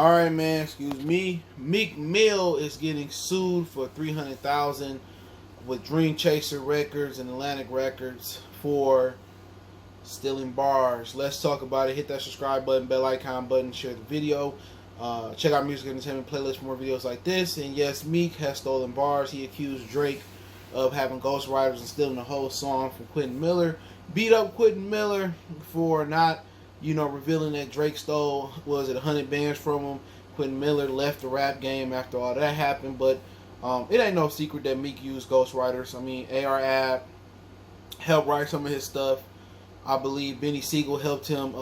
All right, man. Excuse me. Meek Mill is getting sued for $300,000 with Dream Chaser Records and Atlantic Records for stealing bars. Let's talk about it. Hit that subscribe button, bell icon button, share the video. Check out Music Entertainment playlist for more videos like this. And yes, Meek has stolen bars. He accused Drake of having ghostwriters and stealing the whole song from Quentin Miller. Beat up Quentin Miller for not, revealing that Drake stole, 100 bands from him. Quentin Miller left the rap game after all that happened, but it ain't no secret that Meek used ghostwriters. I mean, AR Ab helped write some of his stuff. I believe Benny Siegel helped him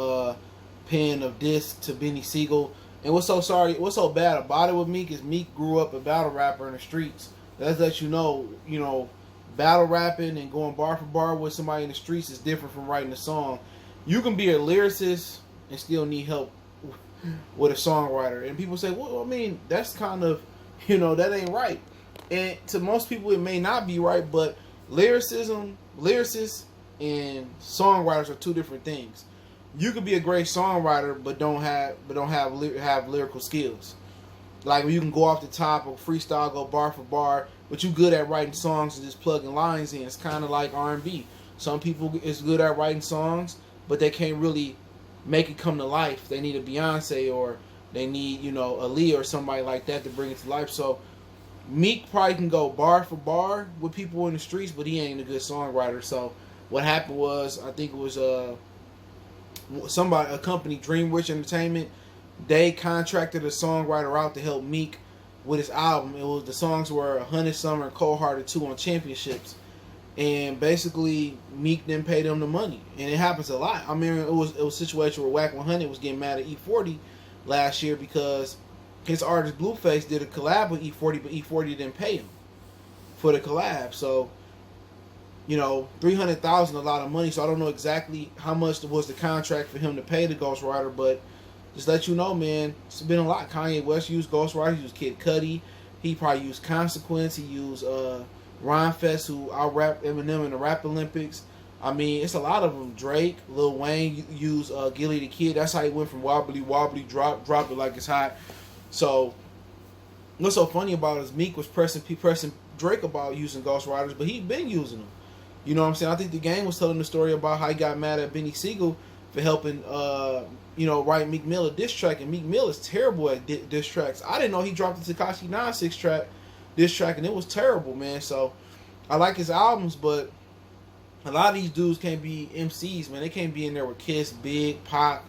pen of disc to Benny Siegel. And what's so bad about it with Meek is Meek grew up a battle rapper in the streets. That's let you know, battle rapping and going bar for bar with somebody in the streets is different from writing a song. You can be a lyricist and still need help with a songwriter. And people say, well, I mean, that's kind of, that ain't right. And to most people, it may not be right, but lyricists and songwriters are two different things. You could be a great songwriter, but don't have lyrical skills. Like you can go off the top or freestyle, go bar for bar, but you good at writing songs and just plugging lines in. It's kind of like R&B. Some people is good at writing songs, but they can't really make it come to life. They need a Beyonce or they need, a Aaliyah or somebody like that to bring it to life. So Meek probably can go bar for bar with people in the streets, but he ain't a good songwriter. So what happened was, I think it was a company, Dreamwitch Entertainment. They contracted a songwriter out to help Meek with his album. The songs were 100 Summer and Cold Hearted 2 on Championships. And basically, Meek didn't pay them the money. And it happens a lot. I mean, it was a situation where Whack 100 was getting mad at E40 last year because his artist Blueface did a collab with E40, but E40 didn't pay him for the collab. So, $300,000 a lot of money. So I don't know exactly how much was the contract for him to pay the ghostwriter, but just let you know, man, it's been a lot. Kanye West used ghostwriters. He used Kid Cudi. He probably used Consequence. He used Rhymefest, who out-rapped Eminem in the Rap Olympics. I mean, it's a lot of them. Drake, Lil Wayne used Gilly the Kid. That's how he went from wobbly, drop it like it's hot. So what's so funny about it is Meek was pressing Drake about using ghostwriters, but he'd been using them. You know what I'm saying? I think the game was telling the story about how he got mad at Benny Siegel for helping, write Meek Mill a diss track. And Meek Mill is terrible at diss tracks. I didn't know he dropped the Tekashi 9-6 diss track, and it was terrible, man. So I like his albums, but a lot of these dudes can't be MCs, man. They can't be in there with Kiss, Big, Pac,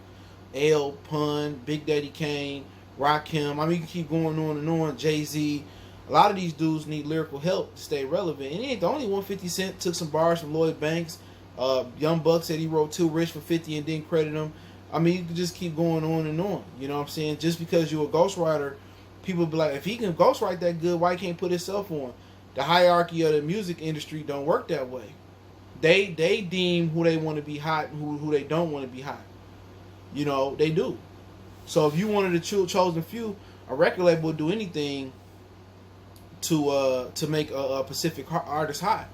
L, Pun, Big Daddy Kane, Rakim. I mean, you can keep going on and on. Jay-Z. A lot of these dudes need lyrical help to stay relevant. And he ain't the only one. 50 Cent took some bars from Lloyd Banks. Young Buck said he wrote Too Rich for 50 and didn't credit him. I mean, you can just keep going on and on. You know what I'm saying? Just because you're a ghostwriter, people be like, if he can ghostwrite that good, why he can't put himself on? The hierarchy of the music industry don't work that way. They deem who they want to be hot and who they don't want to be hot. They do. So if you wanted the chosen few, a record label would do anything to make a Pacific artist hot.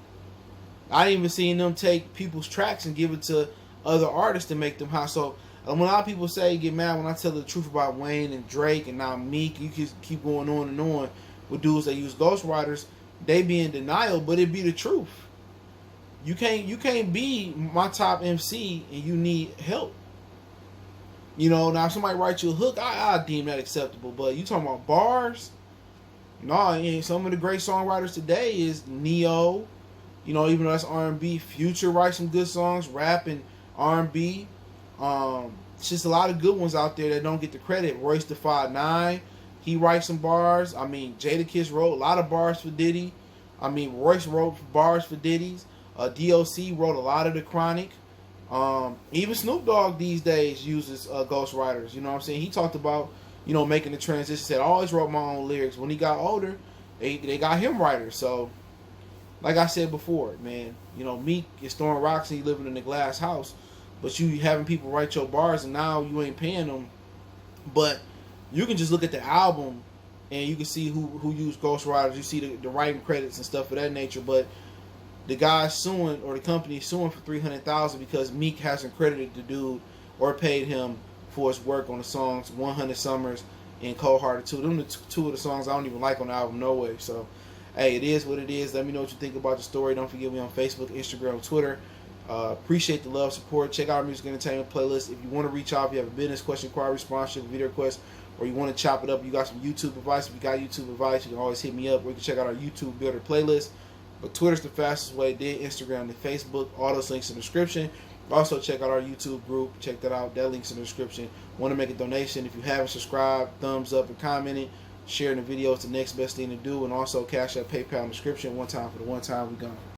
I ain't even seen them take people's tracks and give it to other artists to make them hot. So when a lot of people get mad when I tell the truth about Wayne and Drake and now Meek, you can keep going on and on with dudes that use ghostwriters. They be in denial, but it be the truth. You can't be my top MC and you need help. Now if somebody writes you a hook, I deem that acceptable. But you talking about bars? No, some of the great songwriters today is Neo. Even though that's R&B, Future writes some good songs, rap and R&B. It's just a lot of good ones out there that don't get the credit. Royce da 5'9", he writes some bars. I mean, Jadakiss wrote a lot of bars for Diddy. I mean, Royce wrote bars for Diddy's. DOC wrote a lot of the Chronic. Even Snoop Dogg these days uses ghostwriters. You know what I'm saying? He talked about, making the transition. Said, I always wrote my own lyrics. When he got older, they got him writers. So, like I said before, man, Meek is throwing rocks and he living in a glass house. But you having people write your bars and now you ain't paying them. But you can just look at the album and you can see who used ghostwriters. You see the writing credits and stuff of that nature. But the guy's suing, or the company is suing for $300,000 because Meek hasn't credited the dude or paid him for his work on the songs 100 Summers and Cold Hearted too. Them the two of the songs I don't even like on the album, no way. So, hey, it is what it is. Let me know what you think about the story. Don't forget me on Facebook, Instagram, Twitter. Appreciate the love, support. Check out our music entertainment playlist. If you want to reach out, if you have a business question, inquiry, sponsorship, video request, or you want to chop it up, you got some YouTube advice. If you got YouTube advice, you can always hit me up. Or you can check out our YouTube Builder playlist. But Twitter's the fastest way. Then Instagram and Facebook. All those links in the description. Also, check out our YouTube group. Check that out. That link's in the description. Want to make a donation? If you haven't subscribed, thumbs up and commented. Sharing the video is the next best thing to do. And also, Cash App, PayPal in the description. One time for the one time we gone.